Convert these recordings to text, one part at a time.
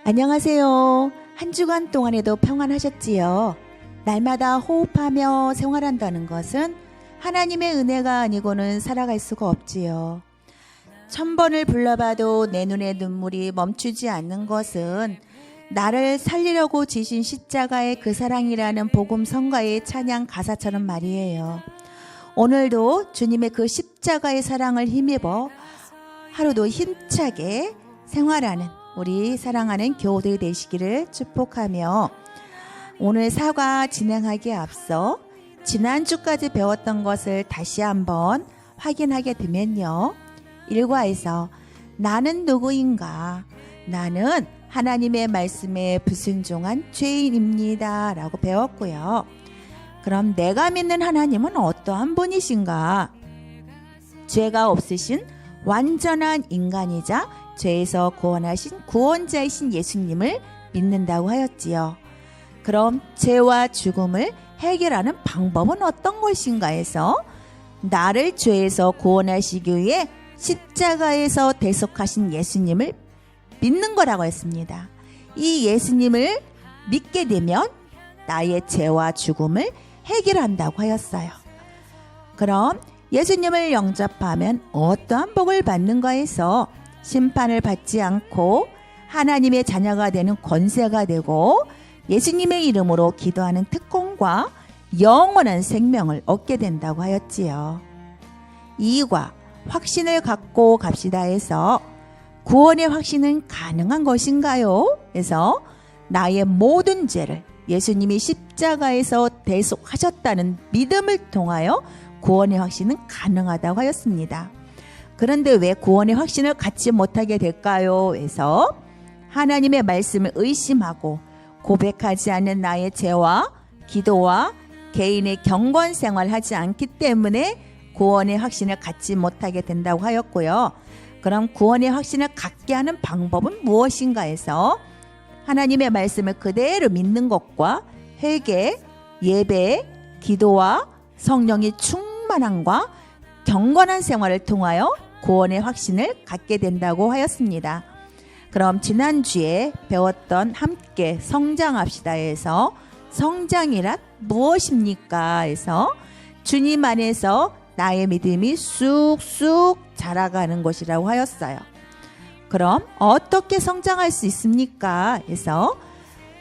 안녕하세요. 한 주간 동안에도 평안하셨지요? 날마다 호흡하며 생활한다는 것은 하나님의 은혜가 아니고는 살아갈 수가 없지요. 1000번을 불러봐도 내 눈에 눈물이 멈추지 않는 것은 나를 살리려고 지신 십자가의 그 사랑이라는 복음 성가의 찬양 가사처럼 말이에요. 오늘도 주님의 그 십자가의 사랑을 힘입어 하루도 힘차게 생활하는 우리 사랑하는 교우들이 되시기를 축복하며, 오늘 사과 진행하기에 앞서 지난주까지 배웠던 것을 다시 한번 확인하게 되면요. 1과에서 나는 누구인가? 나는 하나님의 말씀에 불순종한 죄인입니다 라고 배웠고요. 그럼 내가 믿는 하나님은 어떠한 분이신가? 죄가 없으신 완전한 인간이자 죄에서 구원하신 구원자이신 예수님을 믿는다고 하였지요. 그럼 죄와 죽음을 해결하는 방법은 어떤 것인가 해서 나를 죄에서 구원하시기 위해 십자가에서 대속하신 예수님을 믿는 거라고 했습니다. 이 예수님을 믿게 되면 나의 죄와 죽음을 해결한다고 하였어요. 그럼 예수님을 영접하면 어떠한 복을 받는가 해서 심판을 받지 않고 하나님의 자녀가 되는 권세가 되고 예수님의 이름으로 기도하는 특권과 영원한 생명을 얻게 된다고 하였지요. 2과 확신을 갖고 갑시다 해서 구원의 확신은 가능한 것인가요? 해서 나의 모든 죄를 예수님이 십자가에서 대속하셨다는 믿음을 통하여 구원의 확신은 가능하다고 하였습니다. 그런데 왜 구원의 확신을 갖지 못하게 될까요? 해서 하나님의 말씀을 의심하고 고백하지 않는 나의 죄와 기도와 개인의 경건 생활을 하지 않기 때문에 구원의 확신을 갖지 못하게 된다고 하였고요. 그럼 구원의 확신을 갖게 하는 방법은 무엇인가 해서 하나님의 말씀을 그대로 믿는 것과 회개, 예배, 기도와 성령의 충만함과 경건한 생활을 통하여 구원의 확신을 갖게 된다고 하였습니다. 그럼 지난주에 배웠던 함께 성장합시다 해서 성장이란 무엇입니까? 해서 주님 안에서 나의 믿음이 쑥쑥 자라가는 것이라고 하였어요. 그럼 어떻게 성장할 수 있습니까? 해서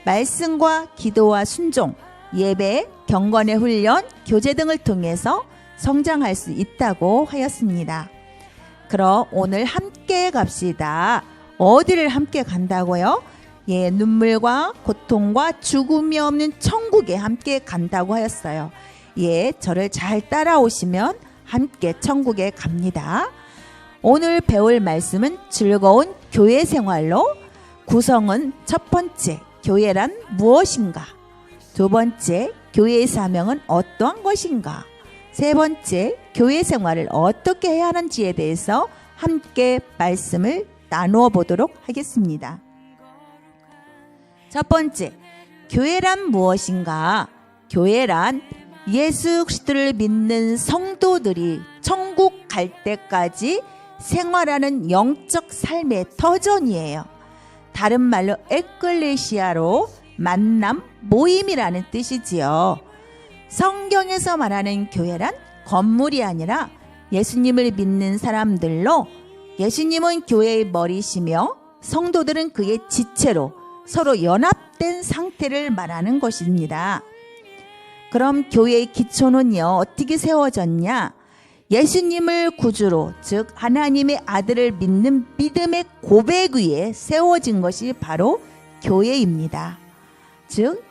말씀과 기도와 순종, 예배, 경건의 훈련, 교제 등을 통해서 성장할 수 있다고 하였습니다. 그럼 오늘 함께 갑시다. 어디를 함께 간다고요? 예, 눈물과 고통과 죽음이 없는 천국에 함께 간다고 하였어요. 예, 저를 잘 따라오시면 함께 천국에 갑니다. 오늘 배울 말씀은 즐거운 교회 생활로, 구성은 첫 번째, 교회란 무엇인가? 두 번째, 교회의 사명은 어떠한 것인가? 세 번째, 교회 생활을 어떻게 해야 하는지에 대해서 함께 말씀을 나누어 보도록 하겠습니다. 첫 번째, 교회란 무엇인가? 교회란 예수 그리스도를 믿는 성도들이 천국 갈 때까지 생활하는 영적 삶의 터전이에요. 다른 말로 에클레시아로 만남, 모임이라는 뜻이지요. 성경에서 말하는 교회란 건물이 아니라 예수님을 믿는 사람들로, 예수님은 교회의 머리시며 성도들은 그의 지체로 서로 연합된 상태를 말하는 것입니다. 그럼 교회의 기초는요, 어떻게 세워졌냐? 예수님을 구주로, 즉 하나님의 아들을 믿는 믿음의 고백 위에 세워진 것이 바로 교회입니다. 즉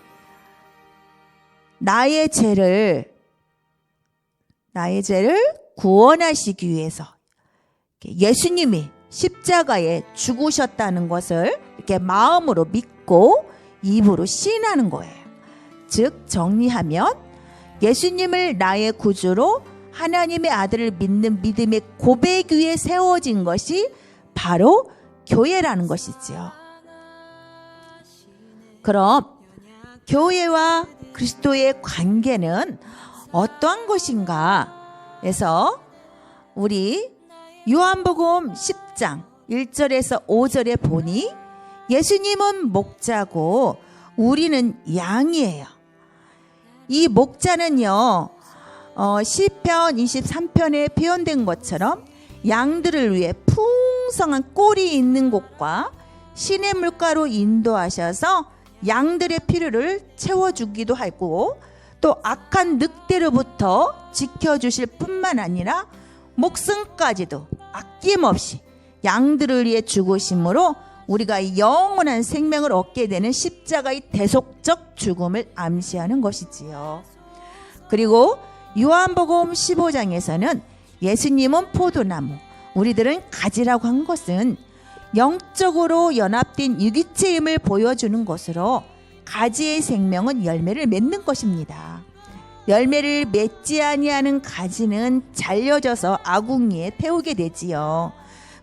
나의 죄를 구원하시기 위해서 예수님이 십자가에 죽으셨다는 것을 이렇게 마음으로 믿고 입으로 시인하는 거예요. 즉 정리하면 예수님을 나의 구주로 하나님의 아들을 믿는 믿음의 고백 위에 세워진 것이 바로 교회라는 것이지요. 그럼 교회와 그리스도의 관계는 어떠한 것인가 해서 우리 요한복음 10장 1절에서 5절에 보니 예수님은 목자고 우리는 양이에요. 이 목자는요, 시편 23편에 표현된 것처럼 양들을 위해 풍성한 꼴이 있는 곳과 시냇 물가로 인도하셔서 양들의 필요를 채워주기도 하고, 또 악한 늑대로부터 지켜주실 뿐만 아니라 목숨까지도 아낌없이 양들을 위해 죽으심으로 우리가 영원한 생명을 얻게 되는 십자가의 대속적 죽음을 암시하는 것이지요. 그리고 요한복음 15장에서는 예수님은 포도나무, 우리들은 가지라고 한 것은 영적으로 연합된 유기체임을 보여주는 것으로, 가지의 생명은 열매를 맺는 것입니다. 열매를 맺지 아니하는 가지는 잘려져서 아궁이에 태우게 되지요.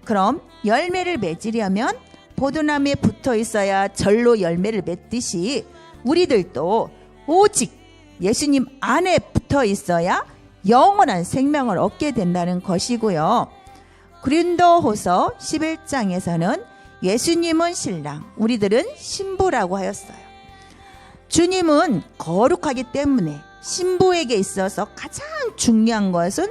그럼 열매를 맺으려면 포도나무에 붙어 있어야 절로 열매를 맺듯이 우리들도 오직 예수님 안에 붙어 있어야 영원한 생명을 얻게 된다는 것이고요. 고린도후서 11장에서는 예수님은 신랑, 우리들은 신부라고 하였어요. 주님은 거룩하기 때문에 신부에게 있어서 가장 중요한 것은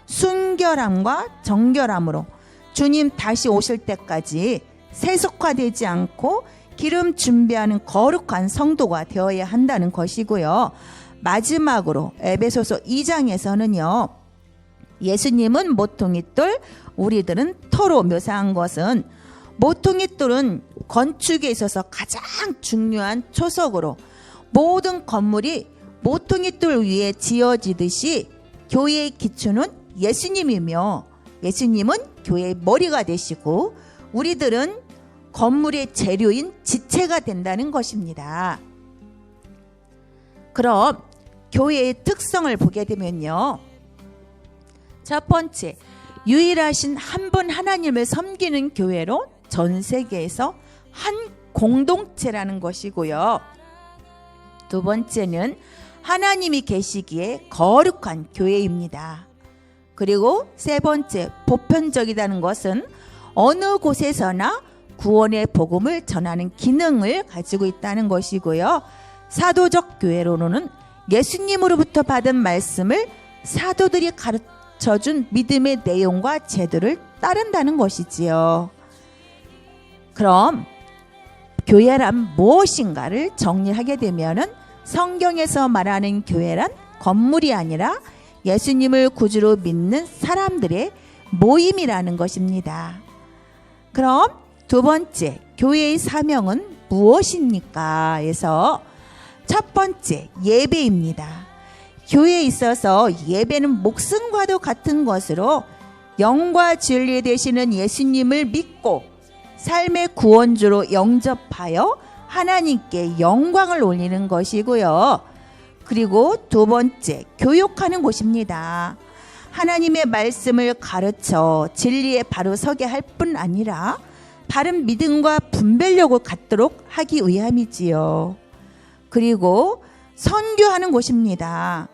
순결함과 정결함으로 주님 다시 오실 때까지 세속화되지 않고 기름 준비하는 거룩한 성도가 되어야 한다는 것이고요. 마지막으로 에베소서 2장에서는요. 예수님은 모퉁이 돌, 우리들은 터로 묘사한 것은, 모퉁이 돌은 건축에 있어서 가장 중요한 초석으로 모든 건물이 모퉁이 돌 위에 지어지듯이 교회의 기초는 예수님이며 예수님은 교회의 머리가 되시고 우리들은 건물의 재료인 지체가 된다는 것입니다. 그럼 교회의 특성을 보게 되면요. 첫 번째, 유일하신 한 분 하나님을 섬기는 교회로 전 세계에서 한 공동체라는 것이고요. 두 번째는 하나님이 계시기에 거룩한 교회입니다. 그리고 세 번째, 보편적이라는 것은 어느 곳에서나 구원의 복음을 전하는 기능을 가지고 있다는 것이고요. 사도적 교회로는 예수님으로부터 받은 말씀을 사도들이 가르쳐준 믿음의 내용과 제도를 따른다는 것이지요. 그럼 교회란 무엇인가를 정리하게 되면은 성경에서 말하는 교회란 건물이 아니라 예수님을 구주로 믿는 사람들의 모임이라는 것입니다. 그럼 두 번째, 교회의 사명은 무엇입니까? 에서 첫 번째, 예배입니다. 교회에 있어서 예배는 목숨과도 같은 것으로 영과 진리 되시는 예수님을 믿고 삶의 구원주로 영접하여 하나님께 영광을 올리는 것이고요. 그리고 두 번째, 교육하는 곳입니다. 하나님의 말씀을 가르쳐 진리에 바로 서게 할 뿐 아니라 바른 믿음과 분별력을 갖도록 하기 위함이지요. 그리고 선교하는 곳입니다.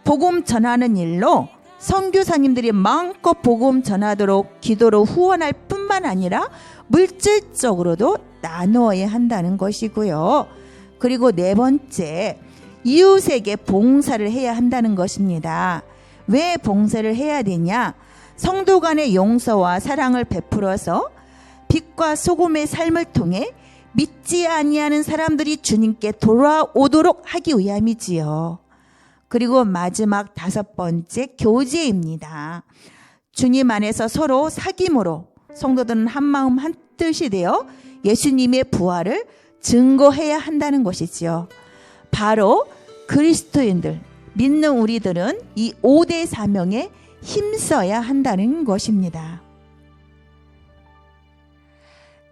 복음 전하는 일로 선교사님들이 마음껏 복음 전하도록 기도로 후원할 뿐만 아니라 물질적으로도 나누어야 한다는 것이고요. 그리고 네 번째, 이웃에게 봉사를 해야 한다는 것입니다. 왜 봉사를 해야 되냐? 성도 간의 용서와 사랑을 베풀어서 빛과 소금의 삶을 통해 믿지 아니하는 사람들이 주님께 돌아오도록 하기 위함이지요. 그리고 마지막 다섯 번째, 교제입니다. 주님 안에서 서로 사귐으로 성도들은 한마음 한뜻이 되어 예수님의 부활을 증거해야 한다는 것이지요. 바로 그리스도인들, 믿는 우리들은 이 5대 사명에 힘써야 한다는 것입니다.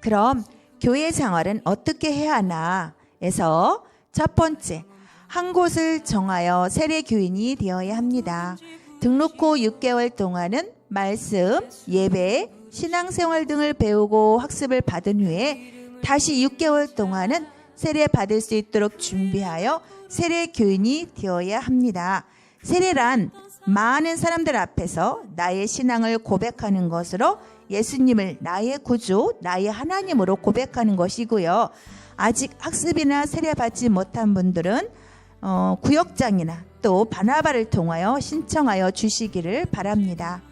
그럼 교회 생활은 어떻게 해야 하나 해서 첫 번째, 한 곳을 정하여 세례교인이 되어야 합니다. 등록 후 6개월 동안은 말씀, 예배, 신앙생활 등을 배우고 학습을 받은 후에 다시 6개월 동안은 세례 받을 수 있도록 준비하여 세례교인이 되어야 합니다. 세례란 많은 사람들 앞에서 나의 신앙을 고백하는 것으로 예수님을 나의 구주, 나의 하나님으로 고백하는 것이고요. 아직 학습이나 세례받지 못한 분들은 구역장이나 또 바나바를 통하여 신청하여 주시기를 바랍니다.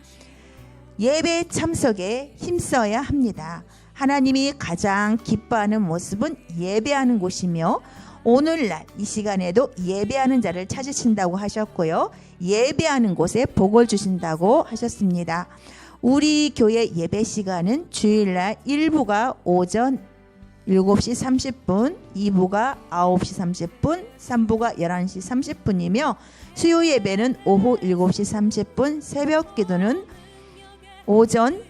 예배 참석에 힘써야 합니다. 하나님이 가장 기뻐하는 모습은 예배하는 곳이며 오늘날 이 시간에도 예배하는 자를 찾으신다고 하셨고요. 예배하는 곳에 복을 주신다고 하셨습니다. 우리 교회 예배 시간은 주일날 1부가 오전 7시 30분, 2부가 9시 30분, 3부가 11시 30분이며 수요 예배는 오후 7시 30분, 새벽 기도는 오전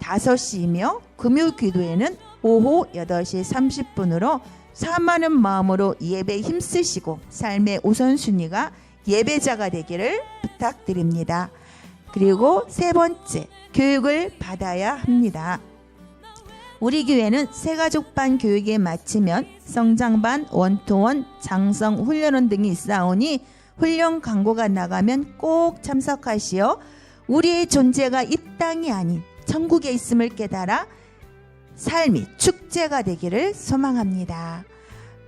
5시이며 금요 기도에는 오후 8시 30분으로 사모하는 마음으로 예배에 힘쓰시고 삶의 우선순위가 예배자가 되기를 부탁드립니다. 그리고 세 번째, 교육을 받아야 합니다. 우리 교회는 새가족반 교육에 마치면 성장반, 원투원, 장성 훈련원 등이 있사오니 훈련 광고가 나가면 꼭 참석하시어 우리의 존재가 이 땅이 아닌 천국에 있음을 깨달아 삶이 축제가 되기를 소망합니다.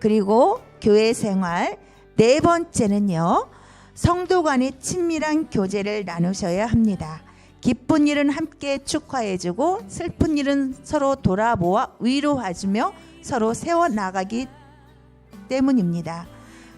그리고 교회 생활 네 번째는요, 성도 간의 친밀한 교제를 나누셔야 합니다. 기쁜 일은 함께 축하해주고 슬픈 일은 서로 돌아보아 위로해주며 서로 세워나가기 때문입니다.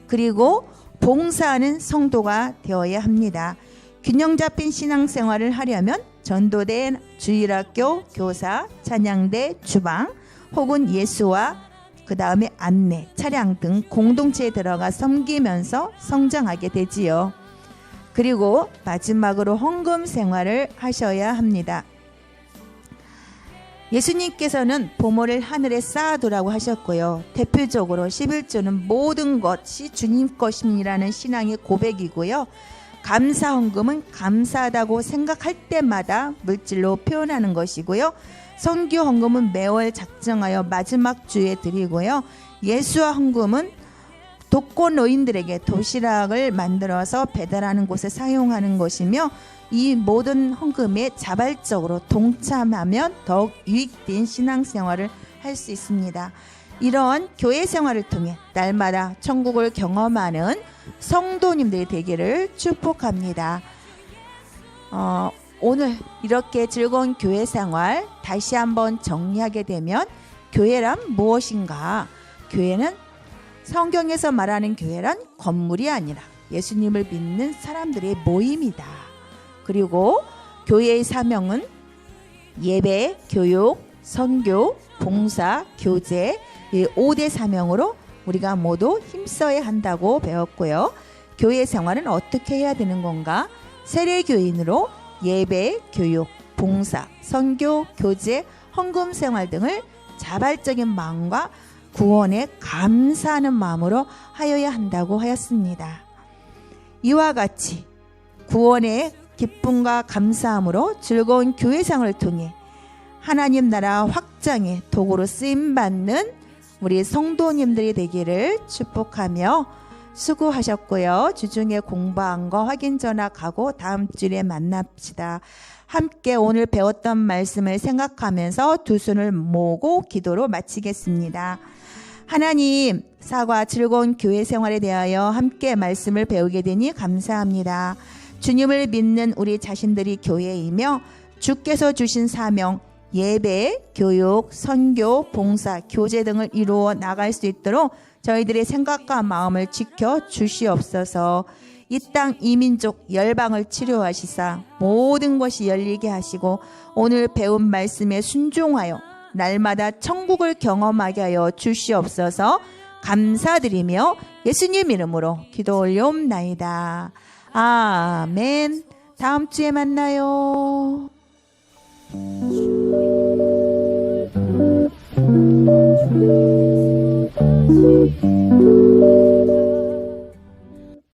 그리고 봉사하는 성도가 되어야 합니다. 균형 잡힌 신앙생활을 하려면 전도대, 주일학교, 교사, 찬양대, 주방 혹은 예수와 그 다음에 안내, 차량 등 공동체에 들어가 섬기면서 성장하게 되지요. 그리고 마지막으로 헌금 생활을 하셔야 합니다. 예수님께서는 보물을 하늘에 쌓아두라고 하셨고요. 대표적으로 11조는 모든 것이 주님 것임이라는 신앙의 고백이고요. 감사 헌금은 감사하다고 생각할 때마다 물질로 표현하는 것이고요. 선교 헌금은 매월 작정하여 마지막 주에 드리고요. 예수와 헌금은 독거노인들에게 도시락을 만들어서 배달하는 곳에 사용하는 것이며 이 모든 헌금에 자발적으로 동참하면 더욱 유익된 신앙생활을 할 수 있습니다. 이러한 교회 생활을 통해 날마다 천국을 경험하는 성도님들이 되기를 축복합니다. 오늘 이렇게 즐거운 교회 생활 다시 한번 정리하게 되면 교회란 무엇인가? 교회는 성경에서 말하는 교회란 건물이 아니라 예수님을 믿는 사람들의 모임이다. 그리고 교회의 사명은 예배, 교육, 선교, 봉사, 교제 이 5대 사명으로 우리가 모두 힘써야 한다고 배웠고요. 교회 생활은 어떻게 해야 되는 건가? 세례교인으로 예배, 교육, 봉사, 선교, 교제, 헌금 생활 등을 자발적인 마음과 구원에 감사하는 마음으로 하여야 한다고 하였습니다. 이와 같이 구원의 기쁨과 감사함으로 즐거운 교회생활을 통해 하나님 나라 확장의 도구로 쓰임받는 우리 성도님들이 되기를 축복하며 수고하셨고요. 주중에 공부한 거 확인 전화하고 다음 주에 만납시다. 함께 오늘 배웠던 말씀을 생각하면서 두 손을 모으고 기도로 마치겠습니다. 하나님, 사과 즐거운 교회 생활에 대하여 함께 말씀을 배우게 되니 감사합니다. 주님을 믿는 우리 자신들이 교회이며 주께서 주신 사명 예배, 교육, 선교, 봉사, 교제 등을 이루어 나갈 수 있도록 저희들의 생각과 마음을 지켜 주시옵소서. 이 땅 이민족 열방을 치료하시사 모든 것이 열리게 하시고 오늘 배운 말씀에 순종하여 날마다 천국을 경험하게 하여 주시옵소서. 감사드리며 예수님 이름으로 기도 올려옵나이다. 아멘. 다음 주에 만나요.